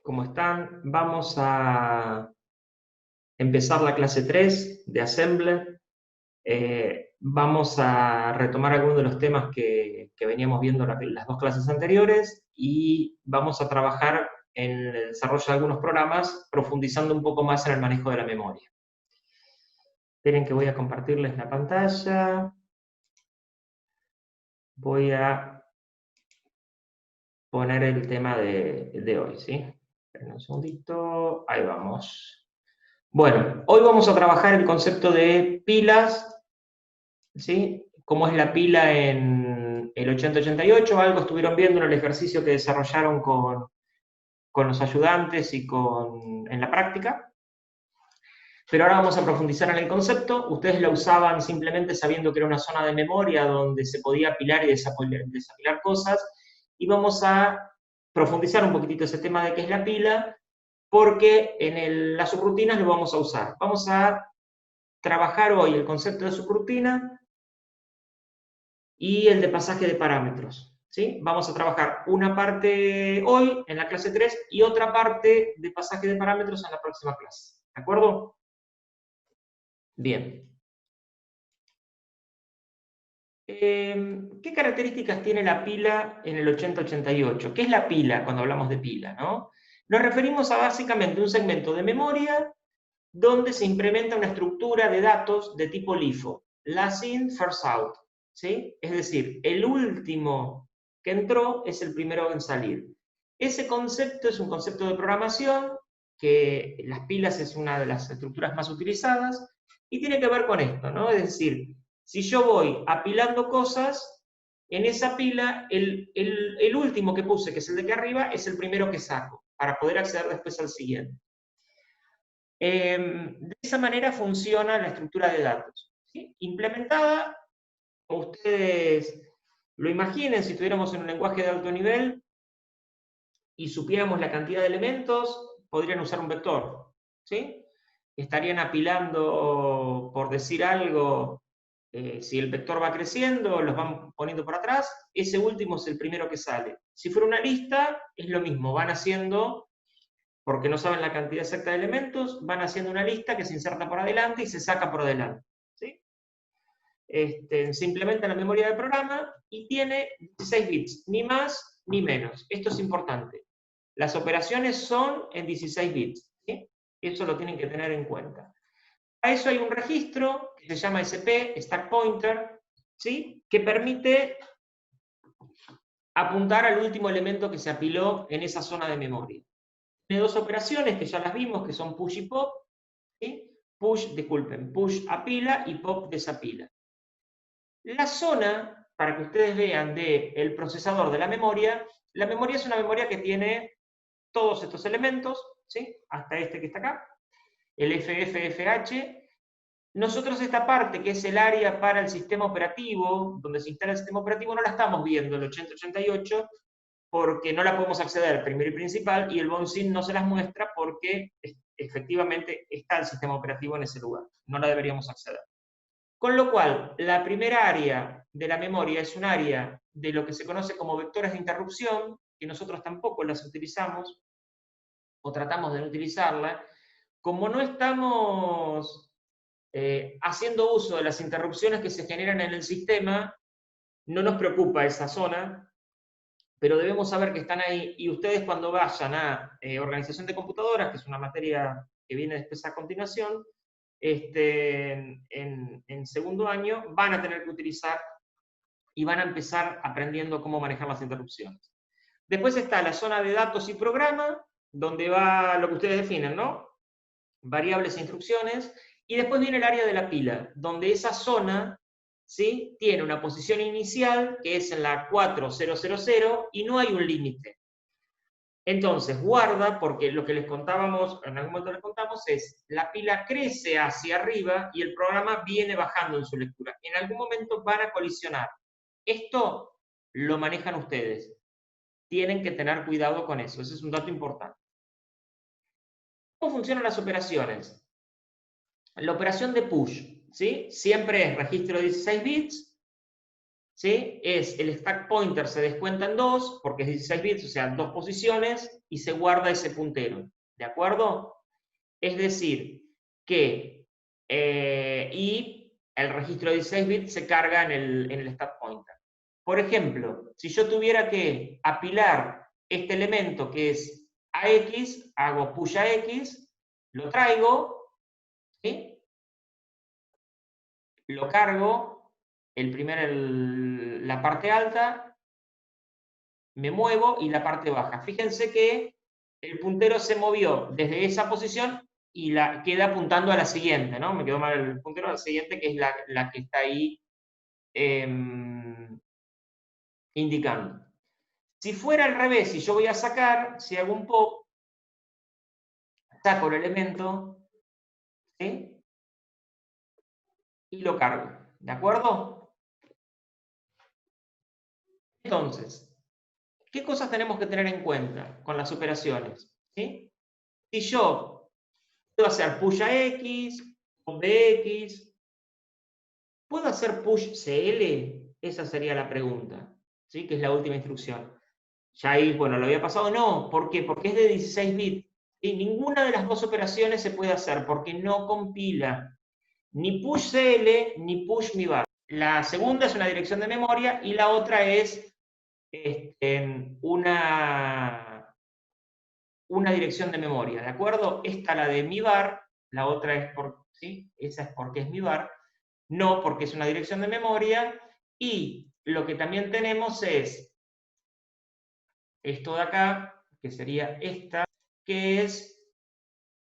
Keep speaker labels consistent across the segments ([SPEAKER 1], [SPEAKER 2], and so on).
[SPEAKER 1] ¿Cómo están? Vamos a empezar la clase 3 de Assembler. Vamos a retomar algunos de los temas que veníamos viendo las dos clases anteriores y vamos a trabajar en el desarrollo de algunos programas, profundizando un poco más en el manejo de la memoria. Esperen que voy a compartirles la pantalla. Voy a poner el tema de hoy, ¿sí? Esperen un segundito. Ahí vamos. Bueno, hoy vamos a trabajar el concepto de pilas, ¿sí? Cómo es la pila en el 8088, algo estuvieron viendo en el ejercicio que desarrollaron con los ayudantes y en la práctica. Pero ahora vamos a profundizar en el concepto. Ustedes la usaban simplemente sabiendo que era una zona de memoria donde se podía apilar y desapilar cosas. Y vamos a profundizar un poquitito ese tema de qué es la pila, porque en las subrutinas lo vamos a usar. Vamos a trabajar hoy el concepto de subrutina y el de pasaje de parámetros, ¿sí? Vamos a trabajar una parte hoy en la clase 3 y otra parte de pasaje de parámetros en la próxima clase, ¿de acuerdo? Bien. ¿Qué características tiene la pila en el 8088? ¿Qué es la pila cuando hablamos de pila, no? Nos referimos a básicamente un segmento de memoria donde se implementa una estructura de datos de tipo LIFO, last in, first out, ¿sí? Es decir, el último que entró es el primero en salir. Ese concepto es un concepto de programación, que las pilas es una de las estructuras más utilizadas, y tiene que ver con esto, ¿no? Es decir, si yo voy apilando cosas, en esa pila, el último que puse, que es el de aquí arriba, es el primero que saco, para poder acceder después al siguiente. De esa manera funciona la estructura de datos, ¿sí? Implementada, como ustedes lo imaginen, si estuviéramos en un lenguaje de alto nivel y supiéramos la cantidad de elementos, podrían usar un vector, ¿sí? Estarían apilando, por decir algo, si el vector va creciendo, los van poniendo por atrás, ese último es el primero que sale. Si fuera una lista, es lo mismo, van haciendo, porque no saben la cantidad exacta de elementos, van haciendo una lista que se inserta por adelante y se saca por adelante, ¿sí? Se implementa en la memoria del programa y tiene 16 bits, ni más ni menos. Esto es importante. Las operaciones son en 16 bits, ¿sí? Eso lo tienen que tener en cuenta. A eso hay un registro que se llama SP, Stack Pointer, ¿sí? Que permite apuntar al último elemento que se apiló en esa zona de memoria. Tiene dos operaciones que ya las vimos, que son push y pop, ¿sí? Push apila y pop desapila. La zona, para que ustedes vean, del procesador de la memoria es una memoria que tiene todos estos elementos, ¿sí? Hasta este que está acá, el FFFH. Nosotros esta parte, que es el área para el sistema operativo, donde se instala el sistema operativo, no la estamos viendo en el 8088, porque no la podemos acceder primero y principal, y el BONSIN no se las muestra porque efectivamente está el sistema operativo en ese lugar. No la deberíamos acceder. Con lo cual, la primera área de la memoria es un área de lo que se conoce como vectores de interrupción, que nosotros tampoco las utilizamos, o tratamos de no utilizarla. Como no estamos haciendo uso de las interrupciones que se generan en el sistema, no nos preocupa esa zona, pero debemos saber que están ahí, y ustedes cuando vayan a organización de computadoras, que es una materia que viene después a continuación, en segundo año, van a tener que utilizar y van a empezar aprendiendo cómo manejar las interrupciones. Después está la zona de datos y programa, donde va lo que ustedes definen, ¿no? Variables e instrucciones, y después viene el área de la pila, donde esa zona, ¿sí?, tiene una posición inicial que es en la 4000 y no hay un límite. Entonces, guarda, porque lo que les contábamos, en algún momento les contamos, es la pila crece hacia arriba y el programa viene bajando en su lectura. En algún momento van a colisionar. Esto lo manejan ustedes. Tienen que tener cuidado con eso. Ese es un dato importante. ¿Cómo funcionan las operaciones? La operación de push, ¿sí? Siempre es registro de 16 bits, ¿sí? Es el stack pointer se descuenta en 2, porque es 16 bits, o sea, 2 posiciones, y se guarda ese puntero, ¿de acuerdo? Es decir, que, y el registro de 16 bits se carga en el stack pointer. Por ejemplo, si yo tuviera que apilar este elemento que es AX, hago push AX, lo traigo, ¿sí? Lo cargo, la parte alta, me muevo y la parte baja. Fíjense que el puntero se movió desde esa posición y queda apuntando a la siguiente, ¿no? Me quedó mal el puntero a la siguiente, que es la que está ahí indicando. Si fuera al revés, si yo voy a sacar, si hago un pop, saco el elemento, ¿sí? Y lo cargo, ¿de acuerdo? Entonces, ¿qué cosas tenemos que tener en cuenta con las operaciones? ¿Sí? Si yo puedo hacer push a X, pop de X, ¿puedo hacer push CL? Esa sería la pregunta, ¿sí? Que es la última instrucción. Ya ahí, bueno, ¿lo había pasado? No, ¿por qué? Porque es de 16 bits. Y ninguna de las dos operaciones se puede hacer porque no compila ni push CL ni push mi bar. La segunda es una dirección de memoria y la otra es una dirección de memoria, ¿de acuerdo? Esta la de mi bar, la otra es ¿sí? Esa es porque es mi bar, no porque es una dirección de memoria, y lo que también tenemos es esto de acá, que sería esta, que es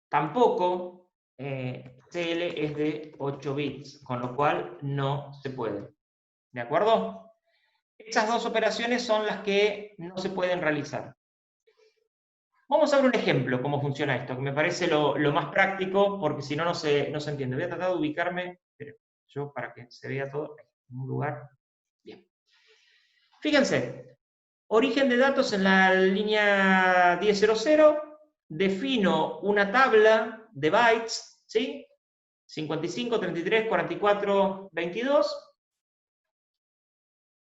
[SPEAKER 1] tampoco CL es de 8 bits, con lo cual no se puede. ¿De acuerdo? Esas dos operaciones son las que no se pueden realizar. Vamos a ver un ejemplo cómo funciona esto, que me parece lo más práctico, porque si no, no se entiende. Voy a tratar de ubicarme, pero yo para que se vea todo en un lugar. Bien. Fíjense, origen de datos en la línea 10.00, defino una tabla de bytes, ¿sí? 55, 33, 44, 22.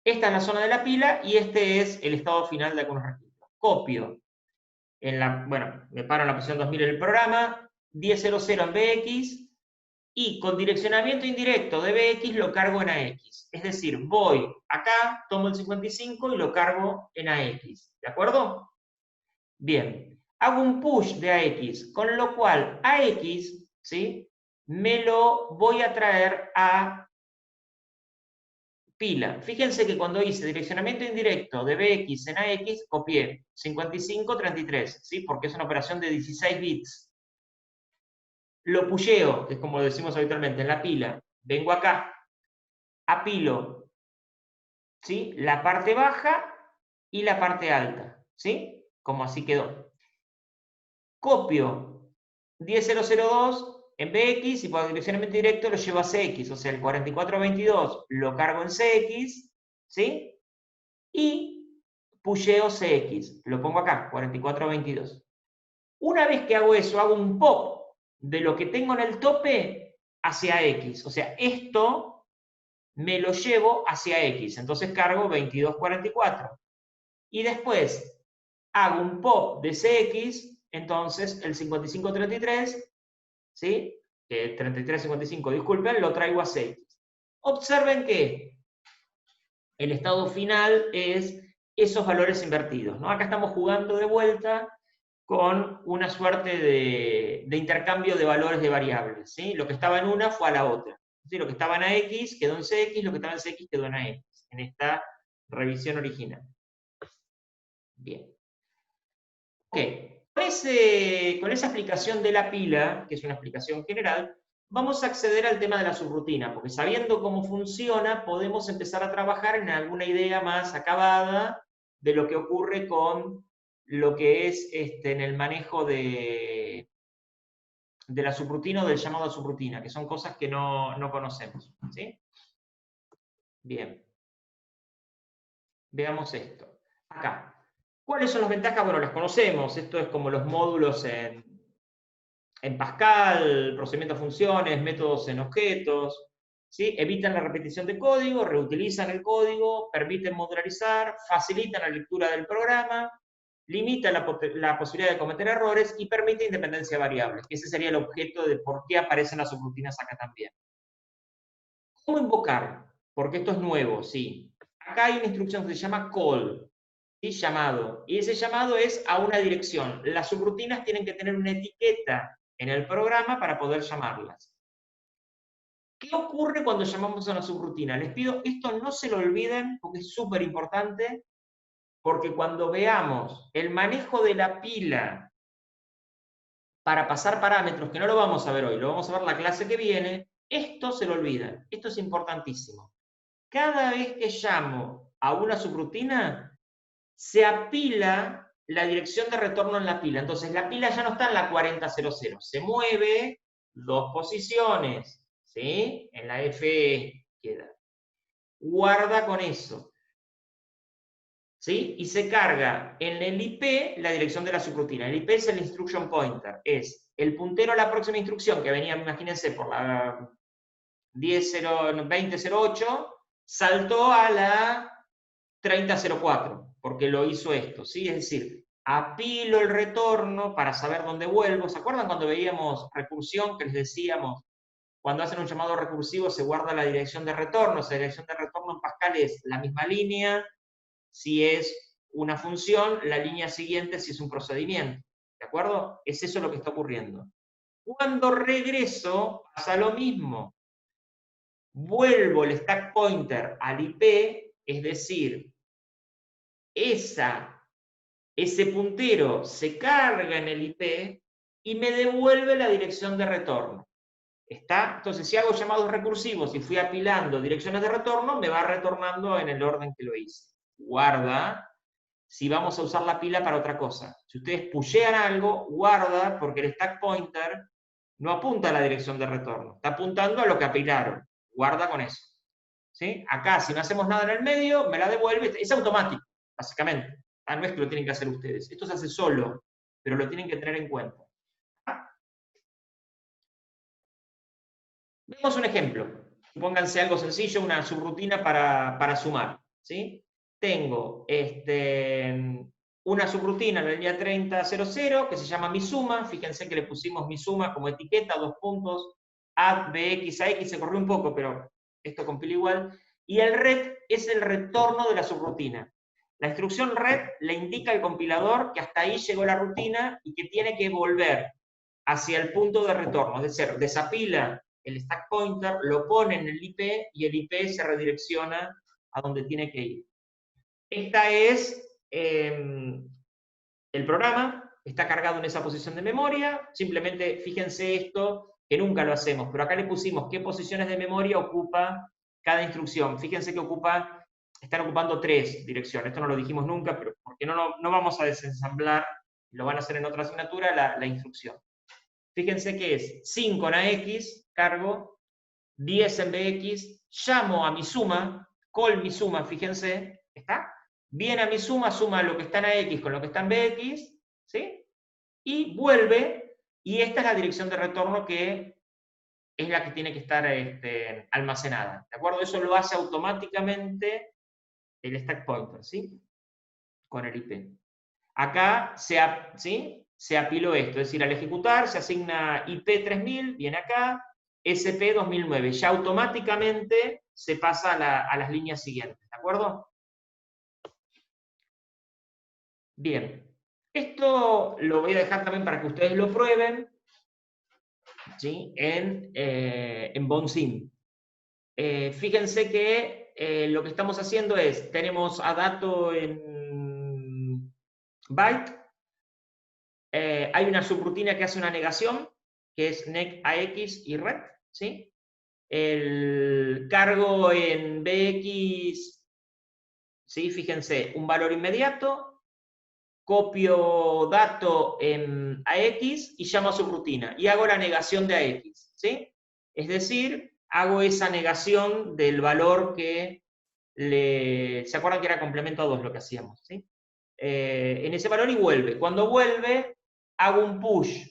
[SPEAKER 1] Esta es la zona de la pila y este es el estado final de algunos registros. Copio. Bueno, me paro en la posición 2000 en el programa, 10.00 en BX, y con direccionamiento indirecto de BX lo cargo en AX. Es decir, voy acá, tomo el 55 y lo cargo en AX. ¿De acuerdo? Bien. Hago un push de AX, con lo cual AX, ¿sí? Me lo voy a traer a pila. Fíjense que cuando hice direccionamiento indirecto de BX en AX, copié 55, 33, ¿sí? Porque es una operación de 16 bits. Lo pusheo, que es como decimos habitualmente, en la pila. Vengo acá, apilo, ¿sí? La parte baja y la parte alta, ¿sí? Como así quedó. Copio 10.002 en BX y por direccionamiento directo lo llevo a CX, o sea, el 4422 lo cargo en CX, ¿sí? Y pusheo CX, lo pongo acá, 4422. Una vez que hago eso, hago un pop de lo que tengo en el tope hacia X, o sea, esto me lo llevo hacia X, entonces cargo 2244. Y después hago un pop de CX, entonces el 5533, ¿sí? 3355, disculpen, lo traigo a CX. Observen que el estado final es esos valores invertidos, ¿no? Acá estamos jugando de vuelta con una suerte de intercambio de valores de variables, ¿sí? Lo que estaba en una fue a la otra. ¿Sí? Lo que estaba en AX quedó en CX, lo que estaba en CX quedó en AX, en esta revisión original. Bien. Ok, con esa explicación de la pila, que es una explicación general, vamos a acceder al tema de la subrutina, porque sabiendo cómo funciona, podemos empezar a trabajar en alguna idea más acabada de lo que ocurre con lo que es en el manejo de la subrutina o del llamado a subrutina, que son cosas que no conocemos. ¿Sí? Bien. Veamos esto. Acá. ¿Cuáles son las ventajas? Bueno, las conocemos. Esto es como los módulos en Pascal, procedimientos de funciones, métodos en objetos. ¿sí? Evitan la repetición de código, reutilizan el código, permiten modularizar, facilitan la lectura del programa, limitan la posibilidad de cometer errores y permite independencia variable. Ese sería el objeto de por qué aparecen las subrutinas acá también. ¿Cómo invocar? Porque esto es nuevo, sí. Acá hay una instrucción que se llama call, ¿sí? Llamado. Y ese llamado es a una dirección. Las subrutinas tienen que tener una etiqueta en el programa para poder llamarlas. ¿Qué ocurre cuando llamamos a una subrutina? Les pido, esto no se lo olviden porque es súper importante, porque cuando veamos el manejo de la pila para pasar parámetros, que no lo vamos a ver hoy, lo vamos a ver la clase que viene, esto se lo olvidan, esto es importantísimo. Cada vez que llamo a una subrutina, se apila la dirección de retorno en la pila. Entonces la pila ya no está en la 4000, se mueve 2 posiciones, ¿sí? En la FE queda. Guarda con eso, ¿sí? Y se carga en el IP la dirección de la subrutina. El IP es el instruction pointer, es el puntero a la próxima instrucción que venía, imagínense, por la 2008, saltó a la 3004, porque lo hizo esto, ¿sí? Es decir, apilo el retorno para saber dónde vuelvo. ¿Se acuerdan cuando veíamos recursión que les decíamos, cuando hacen un llamado recursivo se guarda la dirección de retorno? Esa dirección de retorno en Pascal es la misma línea, si es una función, la línea siguiente si es un procedimiento, ¿de acuerdo? Es eso lo que está ocurriendo. Cuando regreso, pasa lo mismo. Vuelvo el stack pointer al IP, es decir, ese puntero se carga en el IP y me devuelve la dirección de retorno. ¿Está? Entonces, si hago llamados recursivos y fui apilando direcciones de retorno, me va retornando en el orden que lo hice. Guarda si vamos a usar la pila para otra cosa. Si ustedes pushean algo, guarda, porque el stack pointer no apunta a la dirección de retorno, está apuntando a lo que apilaron. Guarda con eso. ¿Sí? Acá, si no hacemos nada en el medio, me la devuelve, es automático, básicamente. No es que lo tienen que hacer ustedes. Esto se hace solo, pero lo tienen que tener en cuenta. Veamos un ejemplo. Pónganse algo sencillo, una subrutina para sumar. ¿Sí? Tengo una subrutina en la línea 30.00 que se llama mi suma. Fíjense que le pusimos mi suma como etiqueta, 2 puntos, add bx a x, se corrió un poco, pero esto compila igual. Y el ret es el retorno de la subrutina. La instrucción ret le indica al compilador que hasta ahí llegó la rutina y que tiene que volver hacia el punto de retorno, es decir, desapila el stack pointer, lo pone en el IP y el IP se redirecciona a donde tiene que ir. Esta es el programa, está cargado en esa posición de memoria, simplemente fíjense esto, que nunca lo hacemos, pero acá le pusimos qué posiciones de memoria ocupa cada instrucción. Fíjense que están ocupando 3 direcciones, esto no lo dijimos nunca, pero porque no vamos a desensamblar, lo van a hacer en otra asignatura, la instrucción. Fíjense que es 5 en AX, cargo, 10 en BX, llamo a mi suma, call mi suma, fíjense, ¿está? Viene a mi suma, suma lo que está en AX con lo que está en BX, ¿sí? Y vuelve, y esta es la dirección de retorno que es la que tiene que estar almacenada, ¿de acuerdo? Eso lo hace automáticamente el stack pointer, ¿sí? Con el IP. Acá se apiló esto, es decir, al ejecutar se asigna IP 3000, viene acá, SP 2009, ya automáticamente se pasa a las líneas siguientes, ¿de acuerdo? Bien, esto lo voy a dejar también para que ustedes lo prueben, ¿sí? En Bonsim. Fíjense que lo que estamos haciendo es, tenemos a dato en byte, hay una subrutina que hace una negación, que es neg AX y ret, ¿sí? El cargo en BX, ¿sí? Fíjense, un valor inmediato, copio dato en AX y llamo a subrutina, y hago la negación de AX, ¿sí? Es decir, hago esa negación del valor que ¿se acuerdan que era complemento a 2 lo que hacíamos, ¿sí? En ese valor y vuelve. Cuando vuelve, hago un push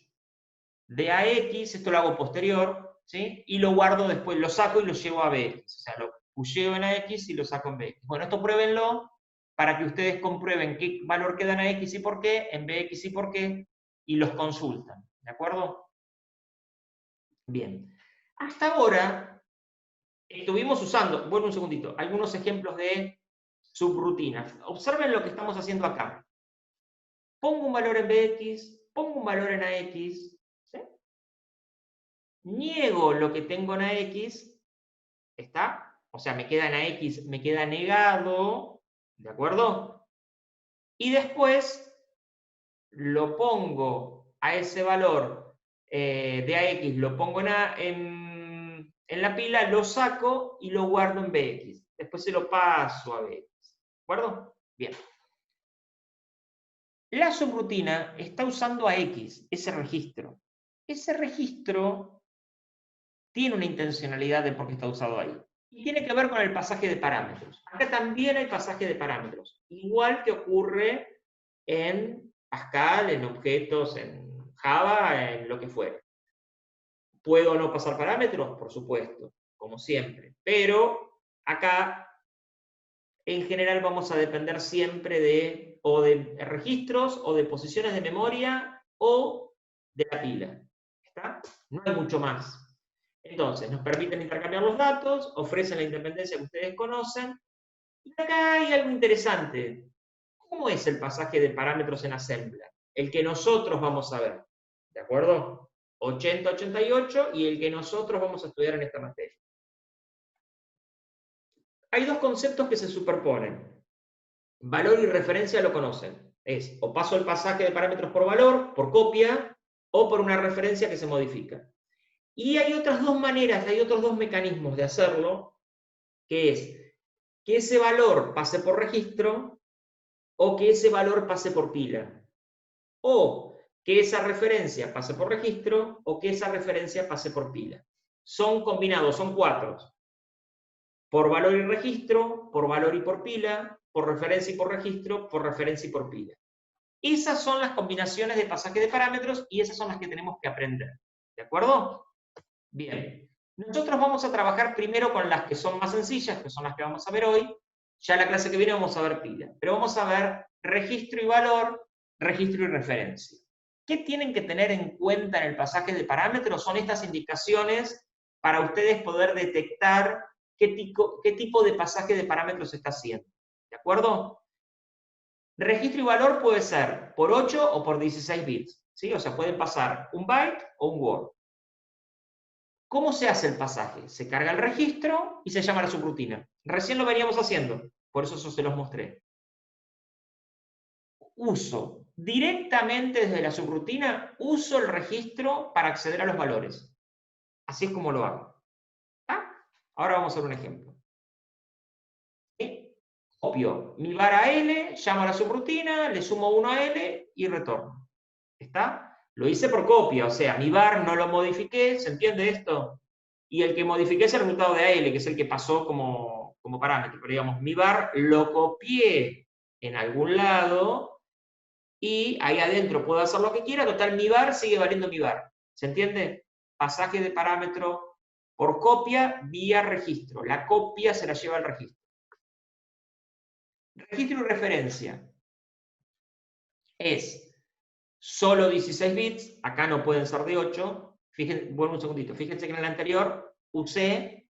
[SPEAKER 1] de AX, esto lo hago posterior, ¿sí? Y lo guardo después, lo saco y lo llevo a Bx. O sea, lo pusheo en AX y lo saco en Bx. Bueno, esto pruébenlo para que ustedes comprueben qué valor queda en AX y por qué, en Bx y por qué, y los consultan. ¿De acuerdo? Bien. Hasta ahora estuvimos usando, vuelvo un segundito, algunos ejemplos de subrutinas. Observen lo que estamos haciendo acá. Pongo un valor en Bx, pongo un valor en AX, ¿sí? Niego lo que tengo en AX, ¿está? O sea, me queda en AX, me queda negado, ¿de acuerdo? Y después lo pongo a ese valor de AX, lo pongo en la pila, lo saco y lo guardo en Bx. Después se lo paso a Bx, ¿de acuerdo? Bien. La subrutina está usando AX, ese registro. Ese registro tiene una intencionalidad de por qué está usado ahí. Y tiene que ver con el pasaje de parámetros. Acá también hay pasaje de parámetros, igual que ocurre en Pascal, en objetos, en Java, en lo que fuera. ¿Puedo no pasar parámetros? Por supuesto, como siempre. Pero acá, en general, vamos a depender siempre de o de registros, o de posiciones de memoria, o de la pila. ¿Está? No hay mucho más. Entonces, nos permiten intercambiar los datos, ofrecen la independencia que ustedes conocen. Y acá hay algo interesante. ¿Cómo es el pasaje de parámetros en Assembler? El que nosotros vamos a ver, ¿de acuerdo? 80-88 y el que nosotros vamos a estudiar en esta materia. Hay dos conceptos que se superponen. Valor y referencia lo conocen. Es o paso el pasaje de parámetros por valor, por copia, o por una referencia que se modifica. Y hay otras dos maneras, hay otros dos mecanismos de hacerlo, que es que ese valor pase por registro o que ese valor pase por pila. O que esa referencia pase por registro o que esa referencia pase por pila. Son combinados, son cuatro. Por valor y registro, por valor y por pila, por referencia y por registro, por referencia y por pila. Esas son las combinaciones de pasaje de parámetros y esas son las que tenemos que aprender. ¿De acuerdo? Bien. Nosotros vamos a trabajar primero con las que son más sencillas, que son las que vamos a ver hoy. Ya la clase que viene vamos a ver pila. Pero vamos a ver registro y valor, registro y referencia. ¿Qué tienen que tener en cuenta en el pasaje de parámetros? Son estas indicaciones para ustedes poder detectar qué tipo de pasaje de parámetros se está haciendo. ¿De acuerdo? Registro y valor puede ser por 8 o por 16 bits. ¿Sí? O sea, pueden pasar un byte o un word. ¿Cómo se hace el pasaje? Se carga el registro y se llama la subrutina. Recién lo veníamos haciendo, por eso se los mostré. Uso directamente desde la subrutina, uso el registro para acceder a los valores. Así es como lo hago. ¿Ah? Ahora vamos a ver un ejemplo. ¿Sí? Copio mi var a L, llamo a la subrutina, le sumo 1 a L y retorno. ¿Está? Lo hice por copia, o sea, mi var no lo modifiqué, ¿se entiende esto? Y el que modifiqué es el resultado de AL, que es el que pasó como parámetro. Pero digamos, mi var lo copié en algún lado y ahí adentro puedo hacer lo que quiera. Total, mi var sigue valiendo mi var. ¿Se entiende? Pasaje de parámetro por copia vía registro. La copia se la lleva al registro. Registro y referencia. Es solo 16 bits. Acá no pueden ser de 8. Fíjense, vuelvo un segundito. Fíjense que en el anterior usé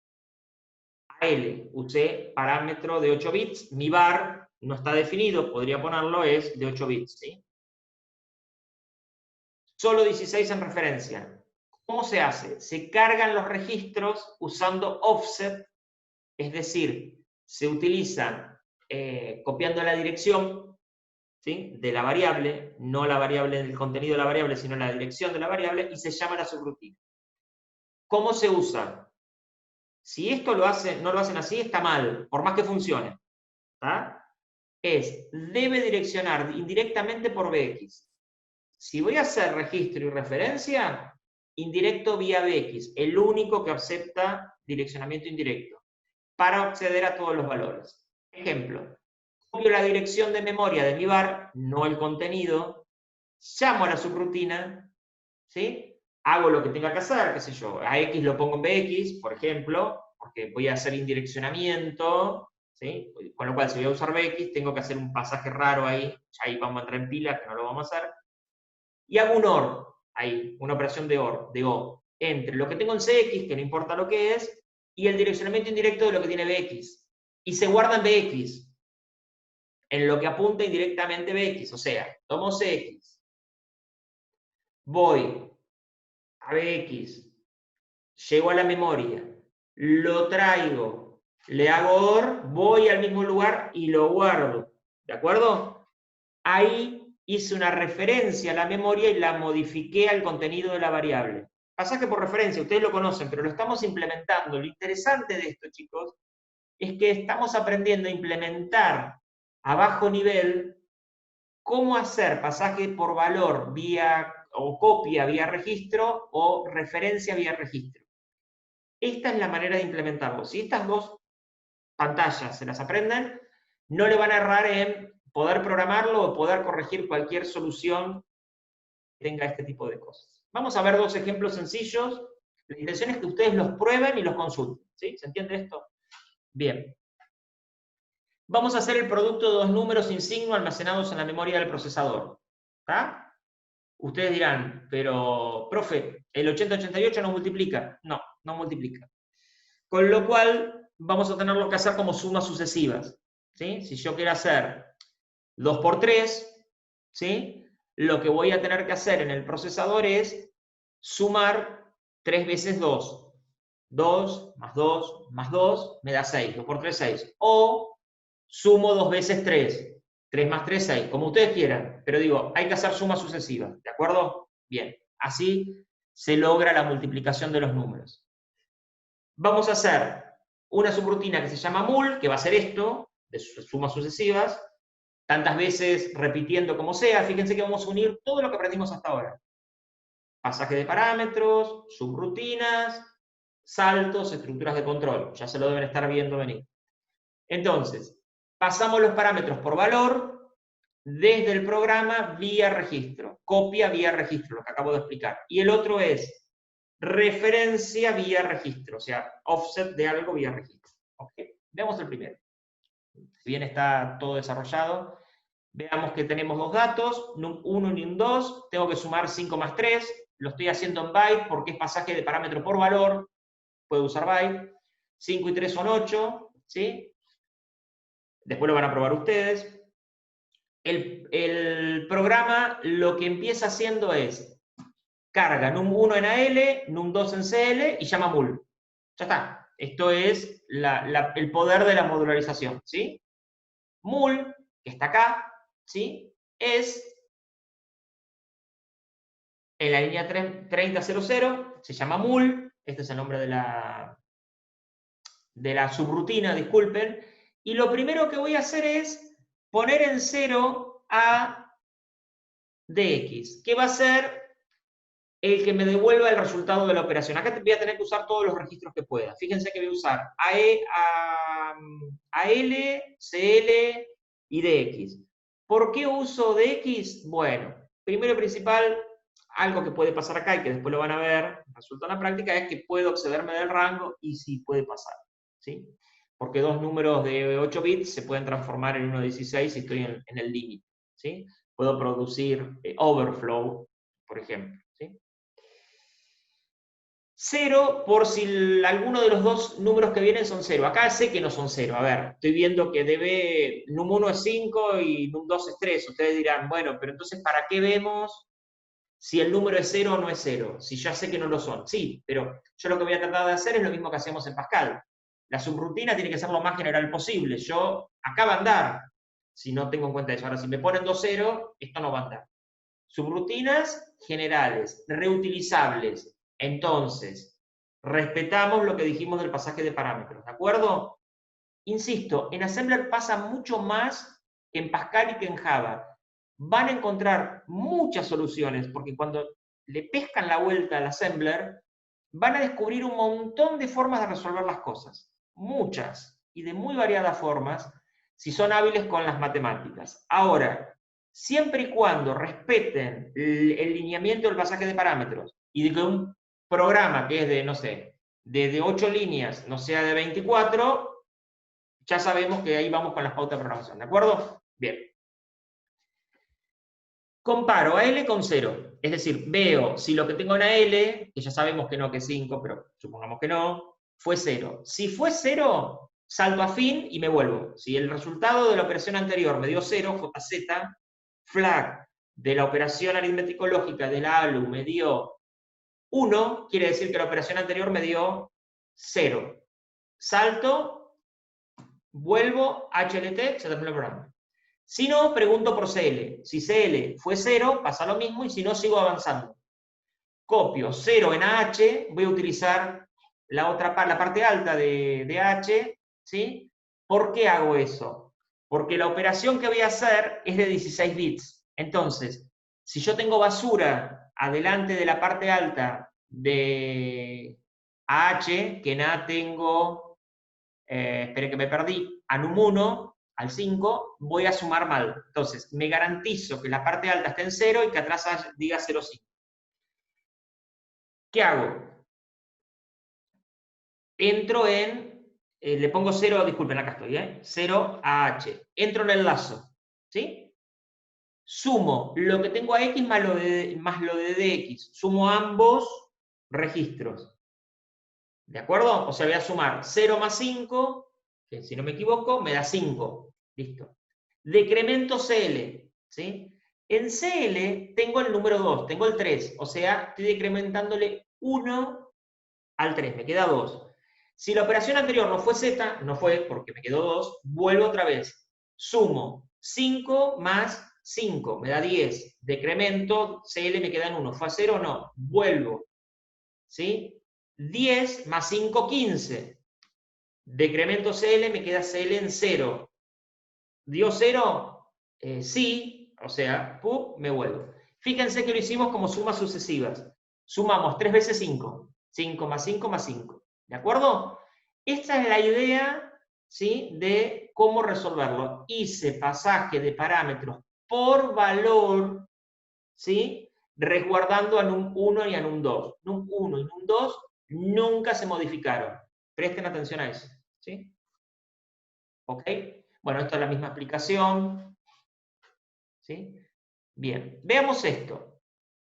[SPEAKER 1] AL, usé parámetro de 8 bits, mi var no está definido, podría ponerlo, es de 8 bits, ¿sí? Solo 16 en referencia. ¿Cómo se hace? Se cargan los registros usando offset, es decir, se utilizan copiando la dirección, ¿sí?, de la variable, no la variable del contenido de la variable, sino la dirección de la variable, y se llama la subrutina. ¿Cómo se usa? Si esto no lo hacen así, está mal, por más que funcione. ¿Ah? Debe direccionar indirectamente por Bx. Si voy a hacer registro y referencia, indirecto vía Bx, el único que acepta direccionamiento indirecto, para acceder a todos los valores. Ejemplo, copio la dirección de memoria de mi var, no el contenido, llamo a la subrutina, ¿sí? hago lo que tenga que hacer, qué sé yo, a X lo pongo en BX, por ejemplo, porque voy a hacer indireccionamiento, ¿sí? Con lo cual, si voy a usar BX, tengo que hacer un pasaje raro ahí, ya ahí vamos a entrar en pila, que no lo vamos a hacer, y hago un OR, ahí, una operación de OR, de O, entre lo que tengo en CX, que no importa lo que es, y el direccionamiento indirecto de lo que tiene BX. Y se guarda en BX, en lo que apunta indirectamente BX, o sea, tomo CX, voy a BX, llego a la memoria, lo traigo, le hago OR, voy al mismo lugar y lo guardo. ¿De acuerdo? Ahí hice una referencia a la memoria y la modifiqué al contenido de la variable. Pasaje por referencia, ustedes lo conocen, pero lo estamos implementando. Lo interesante de esto, chicos, es que estamos aprendiendo a implementar a bajo nivel cómo hacer pasaje por valor vía o copia vía registro o referencia vía registro. Esta es la manera de implementarlo. Si estas dos pantallas se las aprenden, no le van a errar en poder programarlo o poder corregir cualquier solución que tenga este tipo de cosas. Vamos a ver dos ejemplos sencillos. La intención es que ustedes los prueben y los consulten. ¿Sí? ¿Se entiende esto? Bien. Vamos a hacer el producto de dos números sin signo almacenados en la memoria del procesador. ¿Está? Ustedes dirán, pero, profe, ¿el 8088 no multiplica? No, no multiplica. Con lo cual, vamos a tenerlo que hacer como sumas sucesivas. ¿Sí? Si yo quiero hacer 2 por 3, ¿sí? Lo que voy a tener que hacer en el procesador es sumar 3 veces 2. 2 más 2 más 2 me da 6. 2 por 3, 6. O sumo 2 veces 3. 3 más 3, 6. Como ustedes quieran. Pero digo, hay que hacer sumas sucesivas. ¿De acuerdo? Bien. Así se logra la multiplicación de los números. Vamos a hacer una subrutina que se llama mul, que va a ser esto, de sumas sucesivas, tantas veces repitiendo como sea. Fíjense que vamos a unir todo lo que aprendimos hasta ahora. Pasaje de parámetros, subrutinas, saltos, estructuras de control. Ya se lo deben estar viendo venir. Entonces, pasamos los parámetros por valor desde el programa vía registro. Copia vía registro, lo que acabo de explicar. Y el otro es referencia vía registro, o sea, offset de algo vía registro. ¿Okay? Veamos el primero. Si bien está todo desarrollado, veamos que tenemos dos datos, num1 y num2, tengo que sumar 5 más 3, lo estoy haciendo en byte porque es pasaje de parámetro por valor, puedo usar byte, 5 y 3 son 8, ¿sí? Después lo van a probar ustedes. El programa lo que empieza haciendo es, carga num1 en AL, num2 en CL y llama mul. Ya está. Esto es el poder de la modularización, ¿sí? Mul, que está acá, ¿sí? Es en la línea 3000, se llama mul, este es el nombre de la subrutina, disculpen, y lo primero que voy a hacer es poner en 0 a dx, que va a ser el que me devuelva el resultado de la operación. Acá voy a tener que usar todos los registros que pueda. Fíjense que voy a usar AL, CL y DX. ¿Por qué uso DX? Bueno, primero y principal, algo que puede pasar acá y que después lo van a ver, resulta en la práctica, es que puedo excederme del rango y sí puede pasar, ¿sí? Porque dos números de 8 bits se pueden transformar en uno de 16 si estoy en el límite, ¿sí? Puedo producir overflow, por ejemplo, ¿sí? 0 por si alguno de los dos números que vienen son 0. Acá sé que no son 0. A ver, estoy viendo que num1 es 5 y num2 es 3. Ustedes dirán, bueno, pero entonces, ¿para qué vemos si el número es 0 o no es 0? Si ya sé que no lo son. Sí, pero yo lo que voy a tratar de hacer es lo mismo que hacemos en Pascal. La subrutina tiene que ser lo más general posible. Acá va a andar, si no tengo en cuenta eso. Ahora, si me ponen 2, 0, esto no va a andar. Subrutinas generales, reutilizables. Entonces, respetamos lo que dijimos del pasaje de parámetros, ¿de acuerdo? Insisto, en Assembler pasa mucho más que en Pascal y que en Java. Van a encontrar muchas soluciones, porque cuando le pescan la vuelta al Assembler, van a descubrir un montón de formas de resolver las cosas. Muchas, y de muy variadas formas, si son hábiles con las matemáticas. Ahora, siempre y cuando respeten el lineamiento del pasaje de parámetros y de que un programa que es de, no sé, de 8 líneas no sea de 24, ya sabemos que ahí vamos con las pautas de programación, ¿de acuerdo? Bien. Comparo a L con 0, es decir, veo si lo que tengo en L, que ya sabemos que no, que es 5, pero supongamos que no, fue 0. Si fue 0, salto a fin y me vuelvo. Si el resultado de la operación anterior me dio 0, JZ, flag de la operación aritmético-lógica de la ALU me dio 1, quiere decir que la operación anterior me dio 0. Salto, vuelvo, HLT, se terminó el programa. Si no, pregunto por CL. Si CL fue 0, pasa lo mismo, y si no, sigo avanzando. Copio 0 en AH, voy a utilizar la parte alta de AH, ¿sí? ¿Por qué hago eso? Porque la operación que voy a hacer es de 16 bits. Entonces, si yo tengo basura adelante de la parte alta de AH, que en A tengo, esperen que me perdí, a num1, al 5, voy a sumar mal. Entonces, me garantizo que la parte alta esté en 0 y que atrás diga 0,5. ¿Qué hago? Entro en, le pongo 0, disculpen, acá estoy, 0 a H. Entro en el lazo, ¿sí? Sumo lo que tengo a X más lo de DX. Sumo ambos registros. ¿De acuerdo? O sea, voy a sumar 0 más 5, que si no me equivoco, me da 5. Listo. Decremento CL, ¿sí? En CL tengo el número 2, tengo el 3, o sea, estoy decrementándole 1 al 3, me queda 2. Si la operación anterior no fue Z, no fue porque me quedó 2, vuelvo otra vez. Sumo 5 más 5, me da 10. Decremento, CL me queda en 1. ¿Fue a 0 o no? Vuelvo. ¿Sí? 10 más 5, 15. Decremento CL, me queda CL en 0. ¿Dio 0? Sí, o sea, me vuelvo. Fíjense que lo hicimos como sumas sucesivas. Sumamos 3 veces 5. 5 más 5 más 5. ¿De acuerdo? Esta es la idea, ¿sí?, de cómo resolverlo. Hice pasaje de parámetros por valor, ¿sí?, resguardando a num1 y a num2. Num1 y num2 nunca se modificaron. Presten atención a eso, ¿sí? ¿Ok? Bueno, esto es la misma explicación, ¿sí? Bien, veamos esto.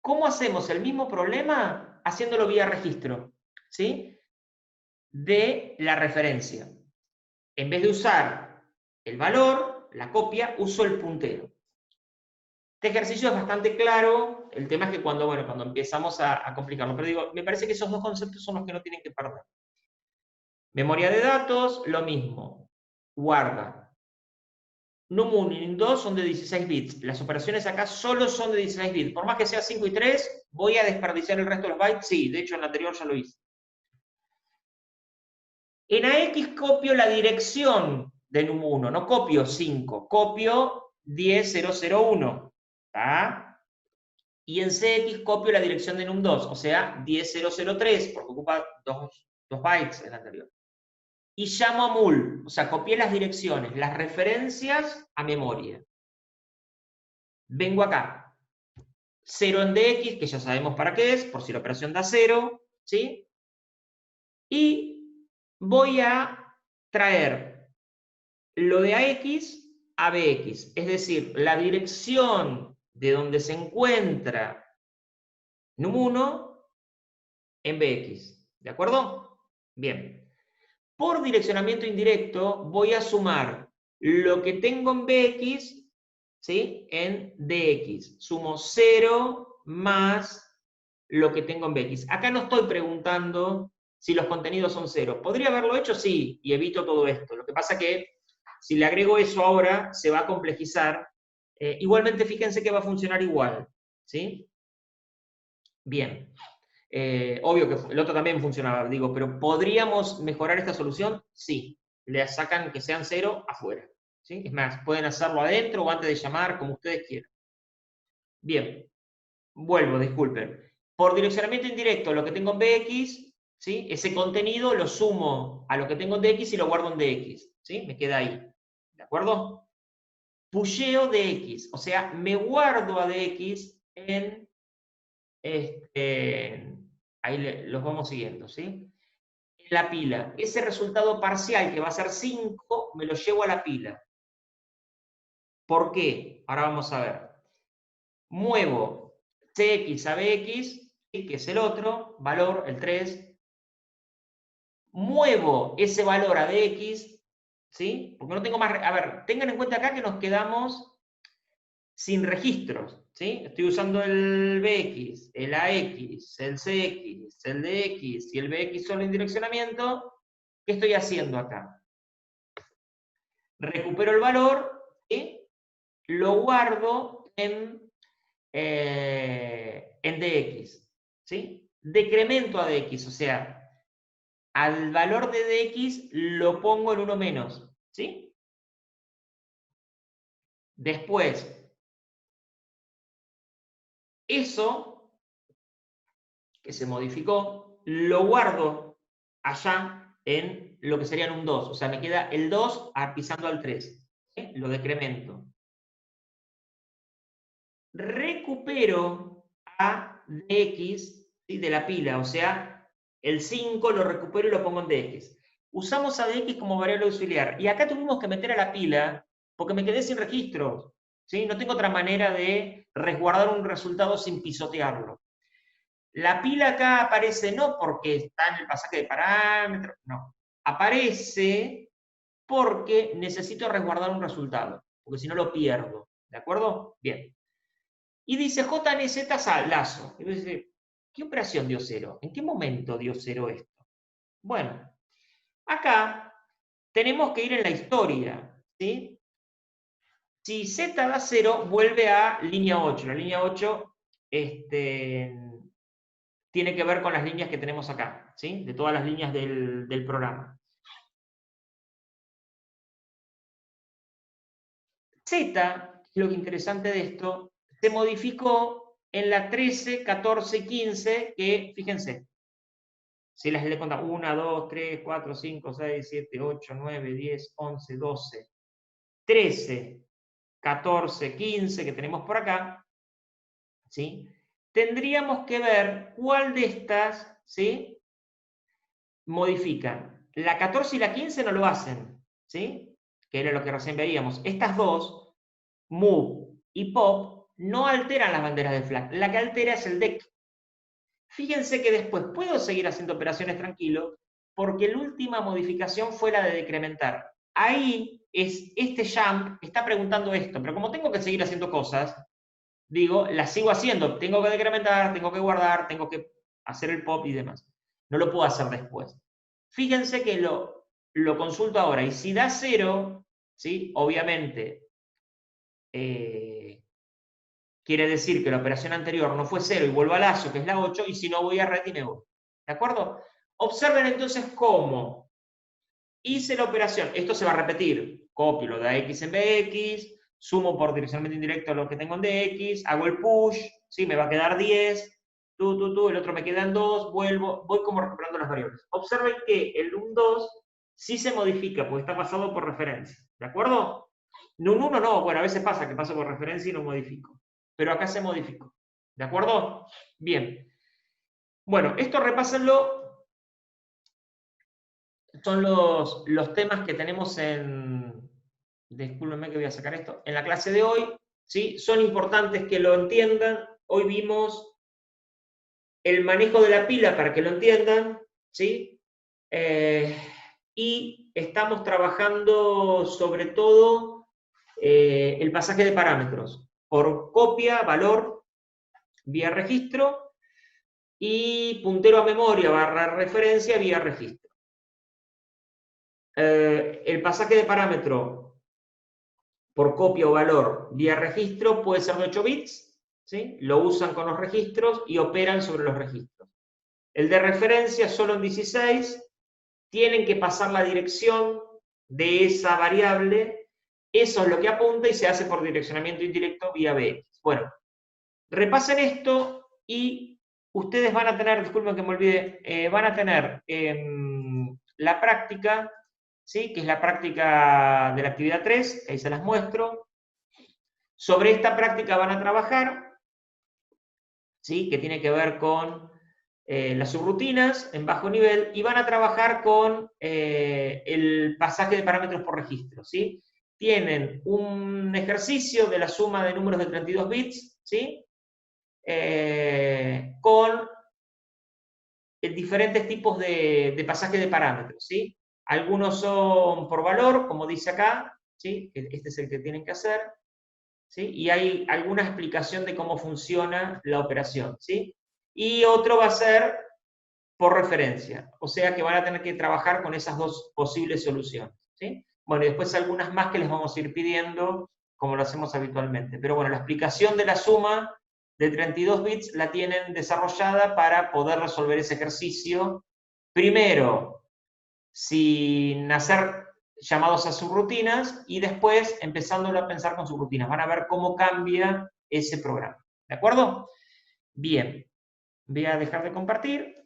[SPEAKER 1] ¿Cómo hacemos el mismo problema haciéndolo vía registro? ¿Sí? De la referencia. En vez de usar el valor, la copia, uso el puntero. Este ejercicio es bastante claro. El tema es que cuando empezamos a complicarlo, pero digo, me parece que esos dos conceptos son los que no tienen que perder. Memoria de datos, lo mismo. Guarda. num1 y num2 son de 16 bits. Las operaciones acá solo son de 16 bits. Por más que sea 5 y 3, ¿voy a desperdiciar el resto de los bytes? Sí, de hecho en el anterior ya lo hice. En AX copio la dirección de num1, no copio 5, copio 10.001. ¿Está? Y en CX copio la dirección de num2, o sea, 10.003, porque ocupa 2 bytes el anterior. Y llamo a mul, o sea, copié las direcciones, las referencias a memoria. Vengo acá. 0 en DX, que ya sabemos para qué es, por si la operación da 0, ¿sí? Y voy a traer lo de AX a BX, es decir, la dirección de donde se encuentra num1 en BX, ¿de acuerdo? Bien. Por direccionamiento indirecto voy a sumar lo que tengo en BX, ¿sí?, en DX. Sumo 0 más lo que tengo en BX. Acá no estoy preguntando si los contenidos son 0. ¿Podría haberlo hecho? Sí, y evito todo esto. Lo que pasa que si le agrego eso ahora, se va a complejizar. Igualmente, fíjense que va a funcionar igual, ¿sí? Bien. Obvio que el otro también funcionaba, digo, pero ¿podríamos mejorar esta solución? Sí. Le sacan que sean 0 afuera, ¿sí? Es más, pueden hacerlo adentro o antes de llamar, como ustedes quieran. Bien. Vuelvo, disculpen. Por direccionamiento indirecto, lo que tengo en BX, ¿sí?, ese contenido lo sumo a lo que tengo en DX y lo guardo en DX, ¿sí? Me queda ahí. ¿De acuerdo? pusheo dx, o sea, me guardo a dx en, ahí los vamos siguiendo, ¿sí? En la pila. Ese resultado parcial, que va a ser 5, me lo llevo a la pila. ¿Por qué? Ahora vamos a ver. Muevo cx a bx, ¿sí? Que es el otro valor, el 3. Muevo ese valor a dx, ¿sí? Porque no tengo más... A ver, tengan en cuenta acá que nos quedamos sin registros, ¿sí? Estoy usando el bx, el ax, el cx, el dx y el bx solo en direccionamiento. ¿Qué estoy haciendo acá? Recupero el valor y lo guardo en dx, ¿sí? Decremento a dx, o sea, al valor de dx lo pongo en 1 menos, ¿sí? Después, eso que se modificó, lo guardo allá en lo que serían un 2. O sea, me queda el 2 pisando al 3. ¿Sí? Lo decremento. Recupero a dx, ¿sí? De la pila. O sea, el 5 lo recupero y lo pongo en dx. Usamos a dx como variable auxiliar. Y acá tuvimos que meter a la pila porque me quedé sin registros. ¿Sí? No tengo otra manera de resguardar un resultado sin pisotearlo. La pila acá aparece no porque está en el pasaje de parámetros, no. Aparece porque necesito resguardar un resultado, porque si no lo pierdo. ¿De acuerdo? Bien. Y dice JNZ lazo. Y dice, ¿qué operación dio 0? ¿En qué momento dio 0 esto? Bueno, acá tenemos que ir en la historia, ¿sí? Si Z da 0, vuelve a línea 8. La línea 8, tiene que ver con las líneas que tenemos acá, ¿sí? De todas las líneas del programa. Z, que es lo interesante de esto, se modificó en la 13, 14, 15, que, fíjense, si les le contamos 1, 2, 3, 4, 5, 6, 7, 8, 9, 10, 11, 12, 13, 14, 15 que tenemos por acá, ¿sí? Tendríamos que ver cuál de estas, ¿sí? Modifican. La 14 y la 15 no lo hacen, ¿sí? Que era lo que recién veíamos. Estas dos, move y pop, no alteran las banderas de flag. La que altera es el deck. Fíjense que después puedo seguir haciendo operaciones tranquilo, porque la última modificación fue la de decrementar. Ahí es este jump está preguntando esto, pero como tengo que seguir haciendo cosas, digo, las sigo haciendo. Tengo que decrementar, tengo que guardar, tengo que hacer el pop y demás. No lo puedo hacer después. Fíjense que lo consulto ahora, y si da 0, ¿sí? Obviamente quiere decir que la operación anterior no fue 0 y vuelvo al lazo, que es la 8, y si no voy a red y me voy. ¿De acuerdo? Observen entonces cómo hice la operación. Esto se va a repetir. Copio lo de x en bx, sumo por direccionamiento indirecto lo que tengo en dx, hago el push, ¿sí? Me va a quedar 10, el otro me queda en 2, vuelvo, voy como recuperando las variables. Observen que el 1, 2 sí se modifica, porque está pasado por referencia. ¿De acuerdo? Un 1 no, bueno, a veces pasa que paso por referencia y no modifico. Pero acá se modificó. ¿De acuerdo? Bien. Bueno, esto repásenlo. Son los temas que tenemos en... Discúlpenme que voy a sacar esto. En la clase de hoy, ¿sí? Son importantes que lo entiendan. Hoy vimos el manejo de la pila para que lo entiendan, ¿sí? Y estamos trabajando sobre todo el pasaje de parámetros por copia, valor, vía registro, y puntero a memoria barra referencia vía registro. El pasaje de parámetro por copia o valor vía registro puede ser de 8 bits, ¿sí? Lo usan con los registros y operan sobre los registros. El de referencia solo en 16, tienen que pasar la dirección de esa variable, eso es lo que apunta y se hace por direccionamiento indirecto vía bx. Bueno, repasen esto y ustedes van a tener, disculpen que me olvide, van a tener la práctica, ¿sí? Que es la práctica de la actividad 3, que ahí se las muestro, Sobre esta práctica van a trabajar, ¿sí? Que tiene que ver con las subrutinas en bajo nivel, y van a trabajar con el pasaje de parámetros por registro, ¿sí? Tienen un ejercicio de la suma de números de 32 bits, ¿sí? Con diferentes tipos de pasaje de parámetros, ¿sí? Algunos son por valor, como dice acá, ¿sí? Este es el que tienen que hacer, ¿sí? Y hay alguna explicación de cómo funciona la operación, ¿sí? Y otro va a ser por referencia, o sea que van a tener que trabajar con esas dos posibles soluciones, ¿sí? Bueno, y después algunas más que les vamos a ir pidiendo, como lo hacemos habitualmente. Pero bueno, la explicación de la suma de 32 bits la tienen desarrollada para poder resolver ese ejercicio, primero, sin hacer llamados a subrutinas, y después empezándolo a pensar con subrutinas. Van a ver cómo cambia ese programa, ¿de acuerdo? Bien, voy a dejar de compartir.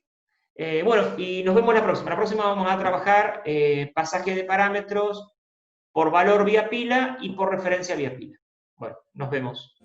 [SPEAKER 1] Bueno, y nos vemos la próxima. La próxima vamos a trabajar pasaje de parámetros por valor vía pila y por referencia vía pila. Bueno, nos vemos.